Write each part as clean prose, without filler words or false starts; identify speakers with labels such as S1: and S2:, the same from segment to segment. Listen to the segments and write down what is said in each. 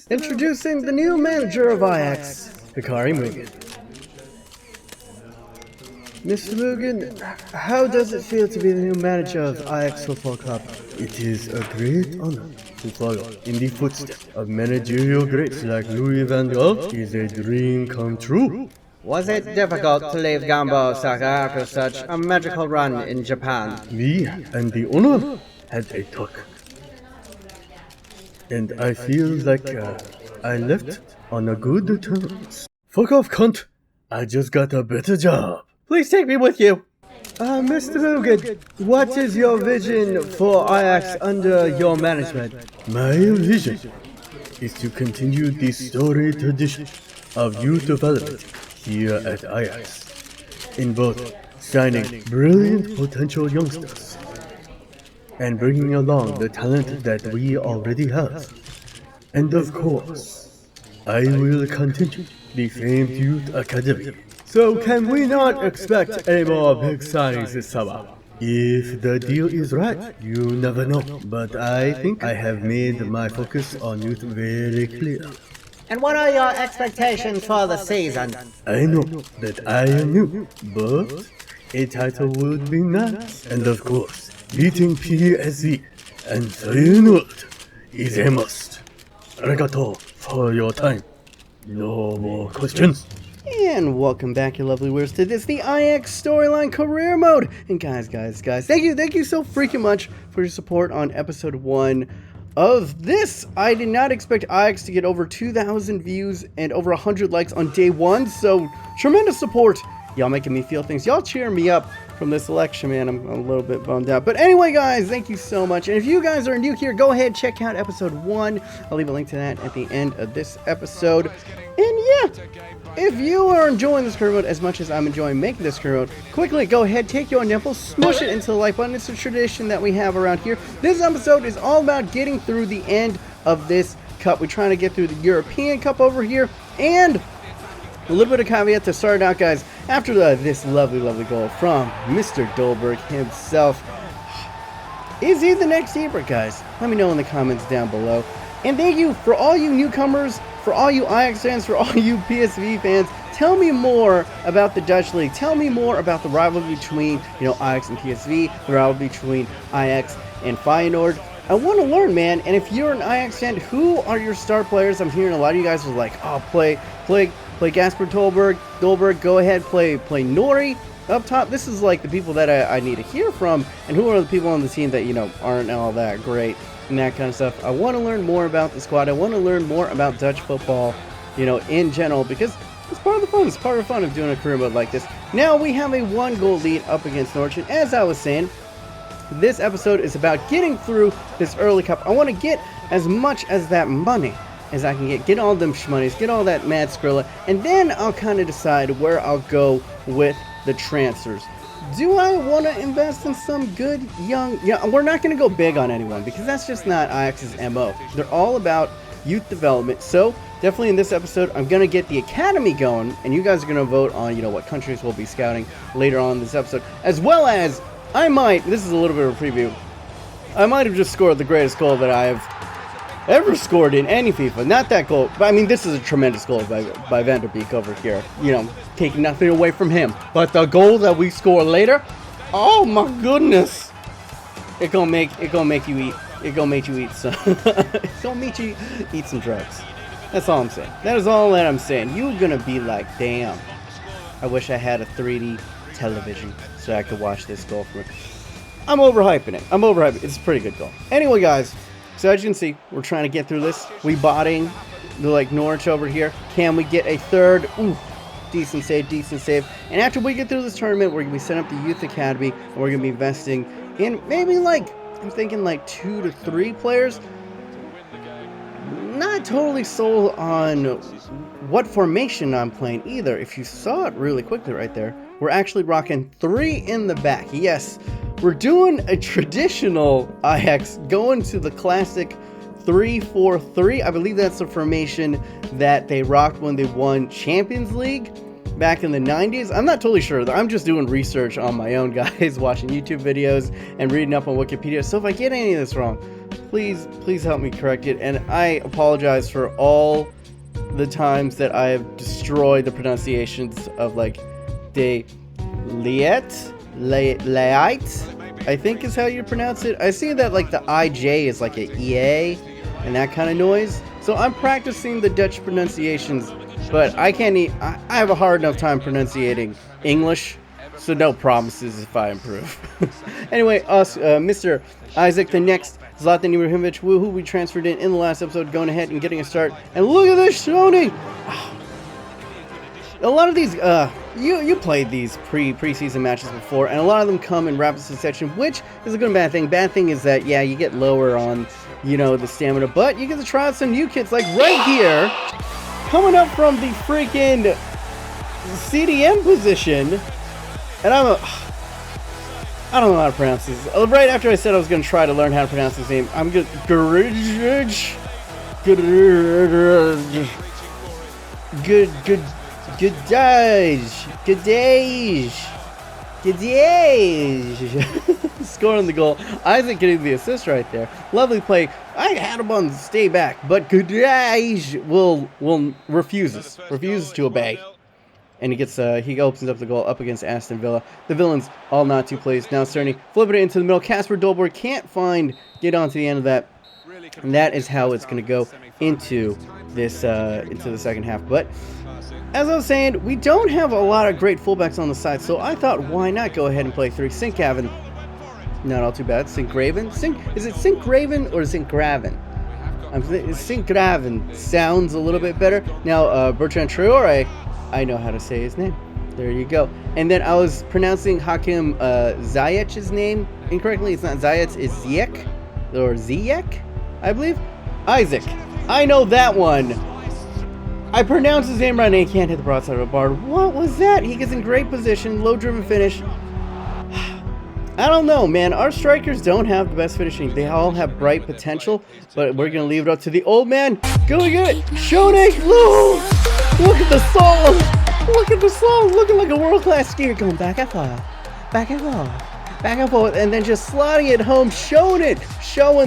S1: Introducing the new manager of Ajax, Hikari Mugen. Mr. Mugen, how does it feel to be the new manager of Ajax Football Club? It is a great honor to follow in the footsteps of managerial greats like Louis van Gaal. Is a dream come true.
S2: Was it difficult to leave Gamba Osaka after such a magical run in Japan?
S1: Me and the owner had a talk. And I feel like I left on a good terms. Fuck off, cunt! I just got a better job.
S2: Please take me with you.
S1: Mr. Mugen, what is your vision for Ajax under your management? My vision is to continue the storied tradition of youth development here at Ajax, in both signing brilliant potential youngsters and bringing along the talent that we already have. And of course, I will continue the famed youth academy. So can we not expect any more big signings this summer? If the deal is right, you never know. But I think I have made my focus on youth very clear.
S2: And what are your expectations for the season?
S1: I know that I am new, but a title would be nice. And of course, beating PSV and Feyenoord is a must. Arigato for your time. No more questions.
S3: And welcome back, you lovely viewers, to the Ajax Storyline Career Mode. And guys, thank you so freaking much for your support on episode 1 of this. I did not expect Ajax to get over 2,000 views and over 100 likes on day 1, so tremendous support. Y'all making me feel things. Y'all cheering me up from this election, man. I'm a little bit bummed out. But anyway, guys, thank you so much. And if you guys are new here, go ahead, check out episode 1. I'll leave a link to that at the end of this episode. And yeah, if you are enjoying this career mode as much as I'm enjoying making this career mode, quickly go ahead, take your nipple, smush it into the like button. It's a tradition that we have around here. This episode is all about getting through the end of this cup. We're trying to get through the European Cup over here. And a little bit of caveat to start out, guys. After this lovely goal from Mr. Dolberg himself, is he the next Ebert, guys? Let me know in the comments down below. And thank you for all you newcomers, for all you Ajax fans, for all you PSV fans. Tell me more about the Dutch League. Tell me more about the rivalry between, Ajax and PSV, the rivalry between Ajax and Feyenoord. I want to learn, man. And if you're an Ajax fan, who are your star players? I'm hearing a lot of you guys are like, oh, play Gasper Dolberg, go ahead, play Nori up top. This is like the people that I need to hear from, and who are the people on the team that, aren't all that great and that kind of stuff. I want to learn more about the squad. I want to learn more about Dutch football, in general, because it's part of the fun. It's part of the fun of doing a career mode like this. Now we have a 1-goal lead up against Norwich, and as I was saying, this episode is about getting through this early cup. I want to get as much as that money as I can get all them shmoneys, get all that mad Skrilla, and then I'll kind of decide where I'll go with the transfers. Do I want to invest in some good young... Yeah, we're not going to go big on anyone, because that's just not Ajax's MO. They're all about youth development, so definitely in this episode, I'm going to get the academy going, and you guys are going to vote on, what countries we'll be scouting later on in this episode, as well as, I might, this is a little bit of a preview, I might have just scored the greatest goal that I have ever scored in any FIFA. Not that goal, but I mean, this is a tremendous goal by Van der Beek over here. Taking nothing away from him. But the goal that we score later, oh my goodness, it gonna make you eat. It gonna make you eat some. It's gonna make you eat some drugs. That's all I'm saying. That is all that I'm saying. You're gonna be like, damn, I wish I had a 3D television so I could watch this goal from it. I'm overhyping it. It's a pretty good goal. Anyway, guys. So as you can see, we're trying to get through this. We botting the Norwich over here. Can we get a third? Ooh, decent save. And after we get through this tournament, we're going to be setting up the Youth Academy, and we're going to be investing in maybe I'm thinking 2 to 3 players. Not totally sold on what formation I'm playing either. If you saw it really quickly right there, we're actually rocking 3 in the back. Yes. We're doing a traditional Ajax, going to the classic 3-4-3. I believe that's the formation that they rocked when they won Champions League back in the 90s. I'm not totally sure. I'm just doing research on my own, guys, watching YouTube videos and reading up on Wikipedia. So if I get any of this wrong, please help me correct it. And I apologize for all the times that I have destroyed the pronunciations of like de Liet, I think is how you pronounce it. I see that like the IJ is like a EA and that kind of noise. So I'm practicing the Dutch pronunciations, but I can't I have a hard enough time pronunciating English, so no promises if I improve. Anyway, Mr. Isaac, the next Zlatan Ibrahimovic, who we transferred in the last episode, going ahead and getting a start. And look at this, Shoni! A lot of these, you played these preseason matches before, and a lot of them come in rapid succession, which is a good and bad thing. Bad thing is that, yeah, you get lower on, you know, the stamina, but you get to try out some new kits, like right here, coming up from the freaking CDM position, and I don't know how to pronounce this. Right after I said I was going to try to learn how to pronounce his name, I'm going to... Good day. Scoring the goal. Isaac getting the assist right there. Lovely play. I had him on stay back, but Gudage will refuses to obey. And he opens up the goal up against Aston Villa. The Villains all not two plays. Now Cerny flipping it into the middle. Casper Dolberg can't get onto the end of that. And that is how it's going to go into this into the second half. But as I was saying, we don't have a lot of great fullbacks on the side, so I thought, why not go ahead and play 3? Sinkgraven, not all too bad. Sinkgraven? Is it Sinkgraven or Sinkgraven? Sinkgraven sounds a little bit better. Now, Bertrand Traore, I know how to say his name. There you go. And then I was pronouncing Hakim Ziyech's name incorrectly. It's not Ziyech, it's Ziyech, or Ziyech, I believe. Isaac, I know that one. I pronounced his name right and he can't hit the broadside of the bar. What was that? He gets in great position, low driven finish. I don't know, man. Our strikers don't have the best finishing. They all have bright potential, but we're going to leave it up to the old man. Go get it. Shonik, look at the song. Look at the song. Looking like a world-class skier going back and forth, back and forth, back and forth, and then just sliding it home, showing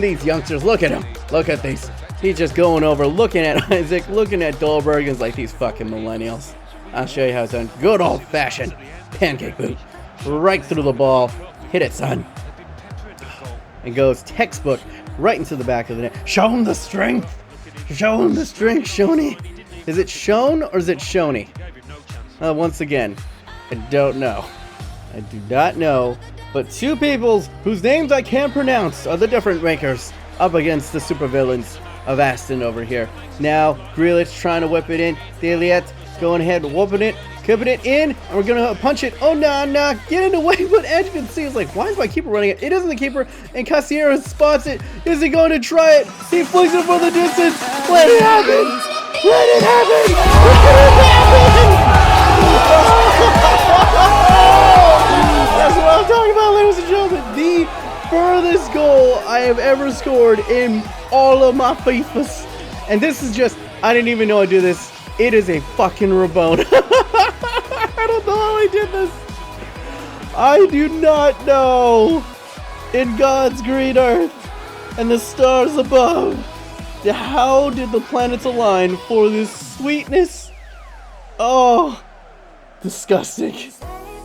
S3: these youngsters. Look at him. Look at these. He's just going over, looking at Isaac, looking at Dolberg, and it's like, these fucking millennials. I'll show you how it's done. Good old-fashioned pancake boot. Right through the ball. Hit it, son. And goes textbook right into the back of the net. Show him the strength. Show him the strength, Shoni. Is it Shone or is it Shoni? Once again, I don't know. I do not know. But two peoples whose names I can't pronounce are the different makers up against the supervillains of Aston over here. Now, Grealish trying to whip it in. Deliet going ahead, whooping it, keeping it in, and we're gonna punch it. Oh, nah, get it away. But as you can see, it's like, why is my keeper running it? It isn't the keeper, and Cassiera spots it. Is he going to try it? He flings it for the distance. Let it happen. Let it happen. That's what I'm talking about, ladies and gentlemen. The furthest goal I have ever scored in all of my FIFAs. And this is just, I didn't even know I do this. It is a fucking Rabona. I don't know how I did this. I do not know. In God's green earth and the stars above, how did the planets align for this sweetness? Oh, disgusting.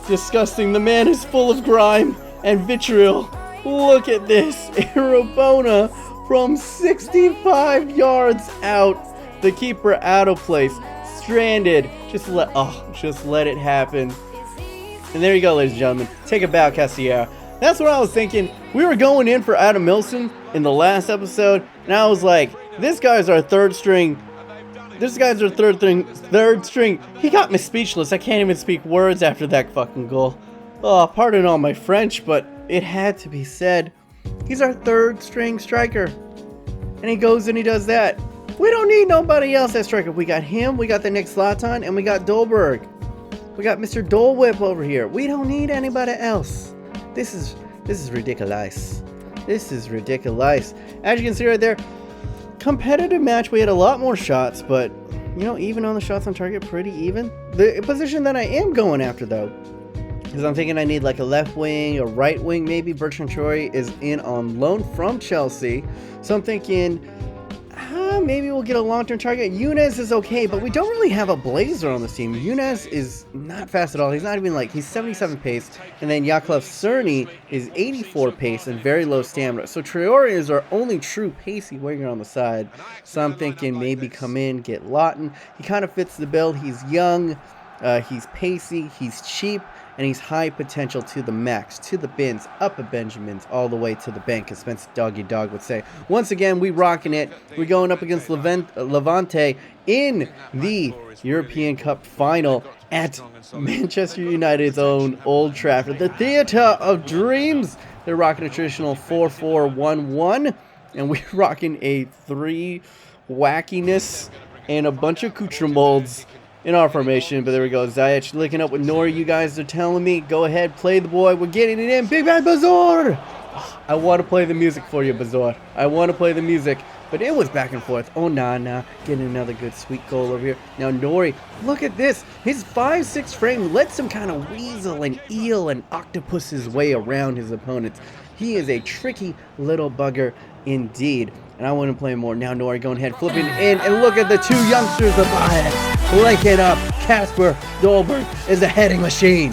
S3: Disgusting. The man is full of grime and vitriol. Look at this. A Rabona from 65 yards out. The keeper out of place. Stranded. Just let it happen. And there you go, ladies and gentlemen. Take a bow, Cassiera. That's what I was thinking. We were going in for Adam Milson in the last episode, and I was like, this guy's our third string. This guy's our third string. He got me speechless. I can't even speak words after that fucking goal. Oh, pardon all my French, but it had to be said. He's our third string striker. And he goes and he does that. We don't need nobody else at striker. We got him, we got the next Zlatan, and we got Dolberg. We got Mr. Dole Whip over here. We don't need anybody else. This is ridiculous. This is ridiculous. As you can see right there, competitive match. We had a lot more shots, but you know, even on the shots on target, pretty even. The position that I am going after, though, Because I'm thinking I need like a left wing, a right wing maybe. Bertrand Traore is in on loan from Chelsea. So I'm thinking maybe we'll get a long-term target. Younes is okay, but we don't really have a blazer on this team. Younes is not fast at all. He's not even like, he's 77 pace. And then Yakovlev Cerny is 84 pace and very low stamina. So Traore is our only true pacey winger on the side. So I'm thinking maybe come in, get Lawton. He kind of fits the bill. He's young, he's pacey, he's cheap, and he's high potential to the max, to the bins, up at Benjamin's, all the way to the bank, as Spence Doggy Dog would say. Once again, we rocking it. We're going up against Levante in the European Cup final at Manchester United's own Old Trafford, the Theatre of Dreams. They're rocking a traditional 4-4-1-1, and we're rocking a 3 wackiness and a bunch of accoutrements in our formation. But there we go. Ziyech linking up with Nori. You guys are telling me, go ahead, play the boy. We're getting it in. Big Bad Bazaar. I want to play the music for you, Bazaar. I want to play the music. But it was back and forth. Oh, nah. Getting another good sweet goal over here. Now, Nori, look at this. His 5'6" frame lets him kind of weasel and eel and octopus his way around his opponents. He is a tricky little bugger indeed. And I want to play more. Now Nori going ahead, flipping in, and look at the 2 youngsters of Ajax linking up. Casper Dolberg is a heading machine.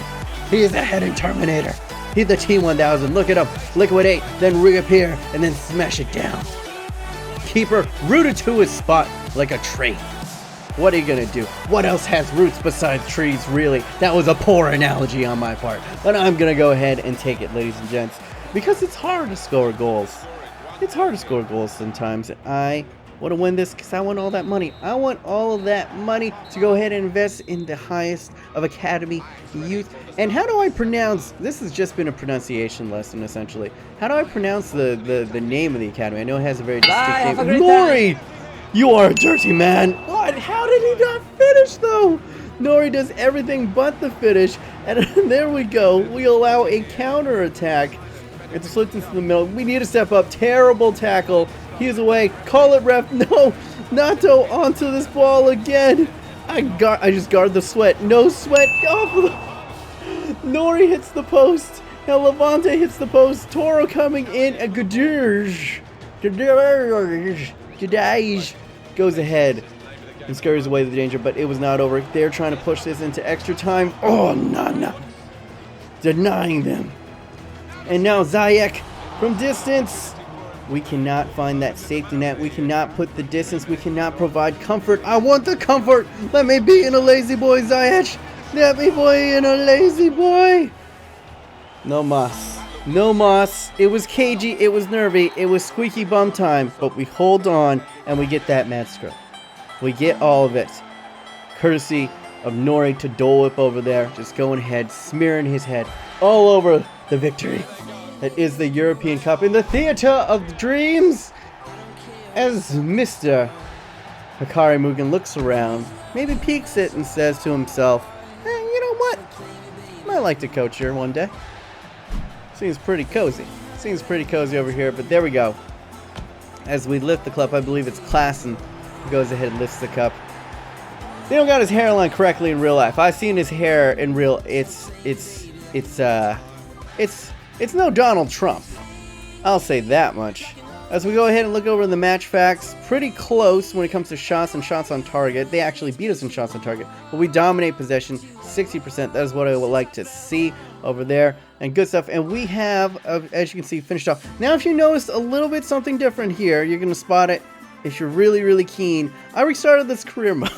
S3: He is a heading Terminator. He's the T-1000. Look at him. Liquidate, then reappear, and then smash it down. Keeper rooted to his spot like a tree. What are you going to do? What else has roots besides trees, really? That was a poor analogy on my part. But I'm going to go ahead and take it, ladies and gents, because it's hard to score goals. It's hard to score goals sometimes. I want to win this because I want all that money. I want all of that money to go ahead and invest in the highest of academy youth. And how do I pronounce, this has just been a pronunciation lesson essentially. How do I pronounce the name of the academy? I know it has a very distinct name. Nori! You are a dirty man. What? How did he not finish though? Nori does everything but the finish. And there we go. We allow a counter attack. It's slipped into the middle. We need to step up. Terrible tackle. He's away. Call it, ref. No. Nato onto this ball again. I just guard the sweat. No sweat. Nori hits the post. Now Levante hits the post. Toro coming in. And Gadej goes ahead and scurries away the danger, but it was not over. They're trying to push this into extra time. Oh, Nana. Denying them. And now Ziyech from distance. We cannot find that safety net. We cannot put the distance. We cannot provide comfort. I want the comfort. Let me be in a lazy boy, Ziyech. Let me be in a lazy boy. No mas. No mas. It was cagey. It was nervy. It was squeaky bum time. But we hold on and we get that mad scrub. We get all of it. Courtesy of Nori to Dole Whip over there. Just going ahead, smearing his head all over the victory that is the European Cup in the Theatre of Dreams. As Mr. Hikari Mugen looks around, maybe peeks it and says to himself, you know what? Might like to coach here one day. Seems pretty cozy. Seems pretty cozy over here, but there we go. As we lift the cup, I believe it's Klassen who goes ahead and lifts the cup. They don't got his hairline correctly in real life. I've seen his hair in real. It's no Donald Trump. I'll say that much. As we go ahead and look over the match facts, pretty close when it comes to shots and shots on target. They actually beat us in shots on target, but we dominate possession 60%. That is what I would like to see over there, and good stuff. And we have, as you can see, finished off. Now, if you notice a little bit something different here, you're gonna spot it. If you're really keen, I restarted this career mode.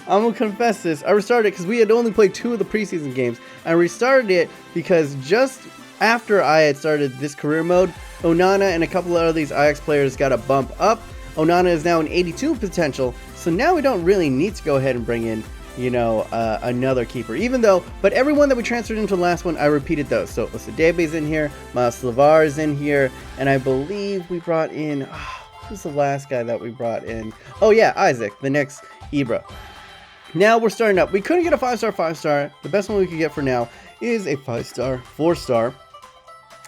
S3: I'm gonna confess this. I restarted it because we had only played 2 of the preseason games. I restarted it because just after I had started this career mode, Onana and a couple of these Ajax players got a bump up. Onana is now an 82 potential, so now we don't really need to go ahead and bring in, you know, another keeper. Even though, but everyone that we transferred into the last one, I repeated those. So Osadebe's in here, Maslavar is in here, and I believe we brought in, who's the last guy that we brought in? Oh yeah, Isaac, the next Ibra. Now we're starting up. We couldn't get a 5-star, 5-star. The best one we could get for now is a 5-star, 4-star.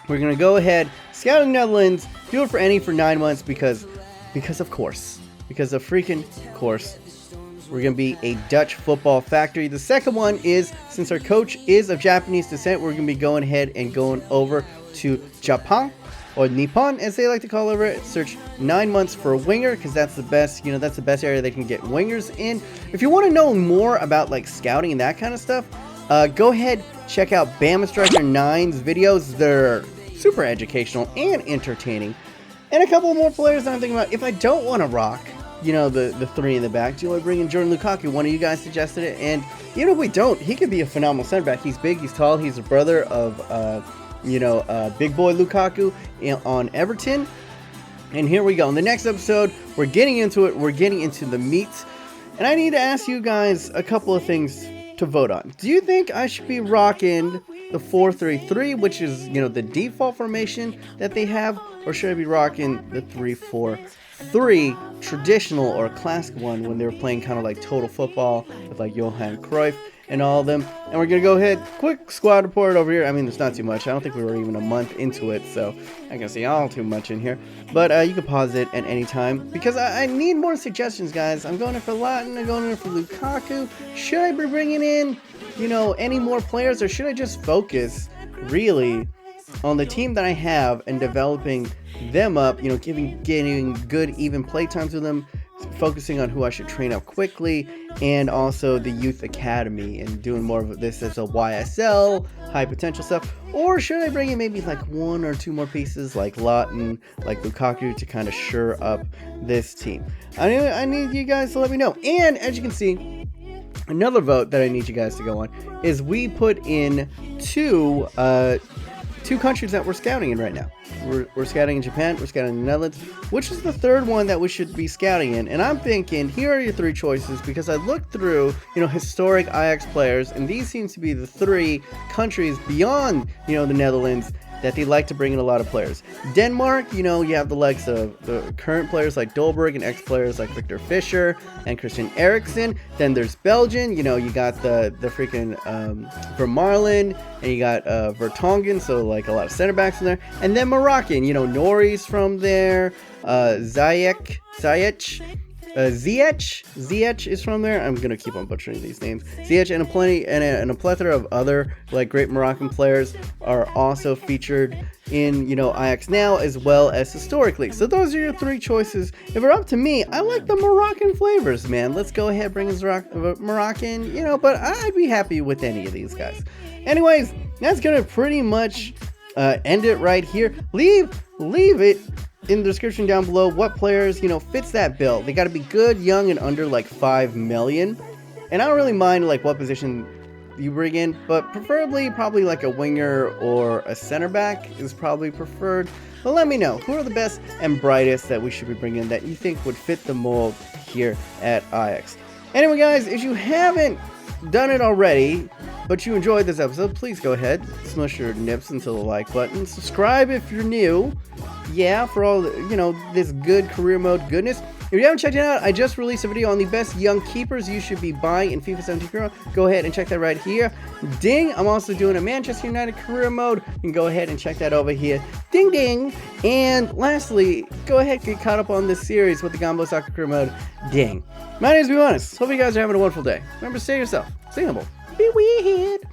S3: We're going to go ahead, Scouting Netherlands, do it for any for 9 months because of course. Because of freaking course. we're going to be a Dutch football factory. The second one is, since our coach is of Japanese descent, we're going to be going ahead and going over to Japan, or Nippon as they like to call it. Search 9 months for a winger, because that's the best, that's the best area they can get wingers in. If you want to know more about like scouting and that kind of stuff, go ahead, check out Bama Striker 9's videos. They're super educational and entertaining. And a couple more players that I'm thinking about. If I don't want to rock, the three in the back, do I bring in Jordan Lukaku? One of you guys suggested it, and even if we don't, he could be a phenomenal center back. He's big, he's tall, he's a brother of big boy Lukaku on Everton. And here we go. In the next episode, we're getting into it. We're getting into the meat, and I need to ask you guys a couple of things to vote on. Do you think I should be rocking the 4-3-3, which is the default formation that they have, or should I be rocking the 3-4-3 traditional or classic one when they were playing kind of like total football with like Johan Cruyff and all of them? And we're gonna go ahead, quick squad report over here. I mean, there's not too much. I don't think we were even a month into it, so I can see all too much in here. But you can pause it at any time, because I need more suggestions, guys. I'm going in for Latin, I'm going in for Lukaku. Should I be bringing in any more players, or should I just focus really on the team that I have and developing them up, getting good even play times with them, focusing on who I should train up quickly, and also the youth academy, and doing more of this as a YSL, high potential stuff? Or should I bring in maybe like 1 or 2 more pieces like Lawton, like Lukaku, to kind of shore up this team? I need you guys to let me know. And as you can see, another vote that I need you guys to go on is we put in two countries that we're scouting in right now. We're scouting in Japan, we're scouting in the Netherlands. Which is the third one that we should be scouting in? And I'm thinking, here are your 3 choices, because I looked through, historic Ajax players, and these seem to be the 3 countries beyond, the Netherlands that they like to bring in a lot of players. Denmark, you have the likes of the current players like Dolberg and ex-players like Victor Fischer and Christian Eriksen. Then there's Belgium, you got the freaking Vermaelen, and you got Vertonghen, so like a lot of center backs in there. And then Moroccan, Nori's from there, Ziyech is from there. I'm gonna keep on butchering these names. Ziyech and a plethora of other like great Moroccan players are also featured in Ajax now, as well as historically. So those are your 3 choices. If it's up to me, I like the Moroccan flavors, man. Let's go ahead, bring in Moroccan, but I'd be happy with any of these guys. Anyways, that's gonna pretty much end it right here. Leave it in the description down below what players fits that bill. They got to be good, young, and under like 5 million. And I don't really mind like what position you bring in, but preferably probably like a winger or a center back is probably preferred. But let me know, who are the best and brightest that we should be bringing in that you think would fit the mold here at Ajax. Anyway, guys, if you haven't done it already, but you enjoyed this episode, please go ahead, smush your nips into the like button, subscribe if you're new, for all this good career mode goodness. If you haven't checked it out, I just released a video on the best young keepers you should be buying in FIFA 17 Career Mode. Go ahead and check that right here. Ding! I'm also doing a Manchester United Career Mode. You can go ahead and check that over here. Ding ding! And lastly, go ahead and get caught up on this series with the Gambo Soccer Career Mode. Ding! My name is Be Honest. Hope you guys are having a wonderful day. Remember, stay yourself, stay humble, be weird.